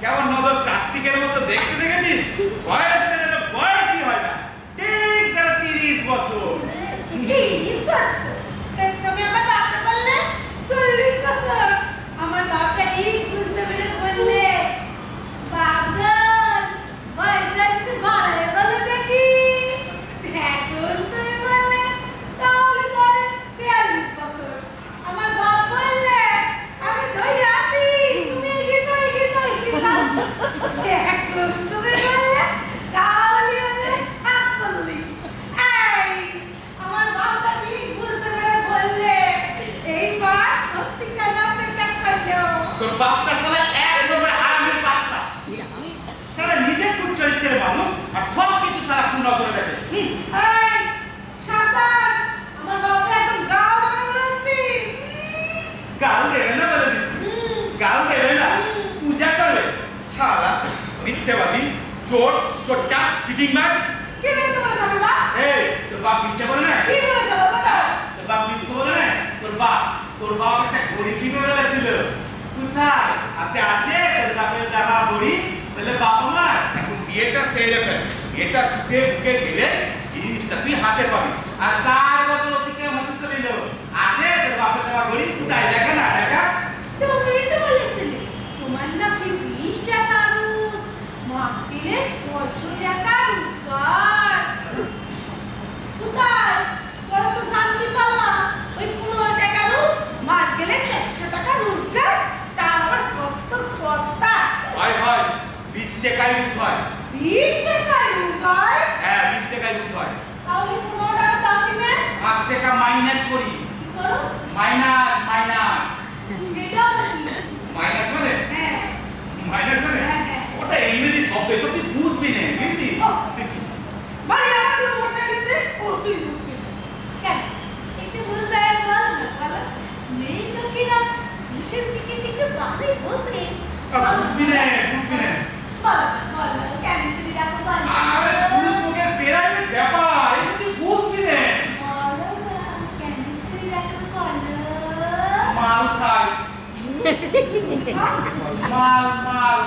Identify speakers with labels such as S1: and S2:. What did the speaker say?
S1: কেমন নজর কার্তিকের মতো দেখতে দেখেছিস? বয়সটা যেন বয়সই হয় না, ঠিক যারা 30 বছর।
S2: 30 বছর? তুমি আমার বাপকে বললে 40 বছর। আমার বাপটা ঠিক বুঝতে পেরে বললে, বাবজান বয়সটা একটু বাড়ায় বলে দেখি। এখন তুমি বললে তাহলে ধরে 42 বছর। আমার বাপ বললে আমি ধরে আছি, তুমি এগিয়ে যাও। এখন তুমি বললে তাহলে বললে 47। এই আমার বাপটা ঠিক বুঝতে পেরে বললে এইবার সত্যিকার অপেক্ষা করলো।
S1: তোর বাপটা সালা এক নম্বর হারামির বাচ্চা। সালা নিজে কুচরিত্রের মানুষ আর সব কিছু সালা কুনজরে দেখে।
S2: এই সাবধান, আমার বাপটা একদম গাল দেবে বলেছি।
S1: গাল দেবে না বলে দিচ্ছি, গাল দেবে না, পূজা করবে। সালা মিথ্যেবাদী, চোর, চোরটা, চিটিংবাজ।
S2: কি বলতে বলেছ আমার বাপ?
S1: এই তোর বাপ মিথ্যে বলে না?
S2: কি বলেছ বাবা?
S1: তোর বাপ মিথ্যে বলে না? তোর বাপ একটা ঘড়ি কিনে বলেছিল। কোথায় হাতে আছে তোর বাপের দেখা ঘড়ি? তাহলে বাবা মা এখন বিয়েটা সেরে ফেল, বিয়েটা সুখে বুকে গেলে জিনিসটা তুই হাতে পাবি। আর 4 বছর অতিক্রম হতে চলিল, আছে তোর বাপের দেখা ঘড়ি? কোথায় দেখা না দেখা?
S2: তুমি তো বলেছিলে তোমার নাকি 20 টাকা রোজ, মাস গেলে 600 টাকা রোজগার। কোথায় কত শান্তি পাল্লা? ওই 15 টাকা রোজ, মাস গেলে 400 টাকা রোজগার, তার আবার কত কথা।
S1: হয় 20 টাকায় ইউজ হয়।
S2: 20 টাকা রোজ হয়?
S1: হ্যাঁ 20 টাকায় ইউজ হয়।
S2: তাহলে 15 টাকা দাও কিনে
S1: 5 টাকা মাইনাস করি।
S2: কি করো?
S1: মাইনাস
S2: সেটা কি?
S1: মাইনাস মানে?
S2: হ্যাঁ
S1: মাইনাস মানে
S2: হ্যাঁ।
S1: ওটা ইংরেজি শব্দ, এসব তুই বুঝবি না, বুঝছিস?
S2: ভাই আমার সমস্যা কিন্তু ও তুই বুঝবি না। কেন একটু বুঝায় বল না, বলো মেয়ে লোকেরা হিসেব থেকে শিখতে পারে বলতে
S1: বুঝবি না।
S2: বল কেন সেটি রাখো বল
S1: আরে পুরুষকে পেরাইয়ের ব্যাপার, এসব তুই বুঝবি না।
S2: বলো না কেন সেটি রাখো বলো
S1: মাল খায়, মাল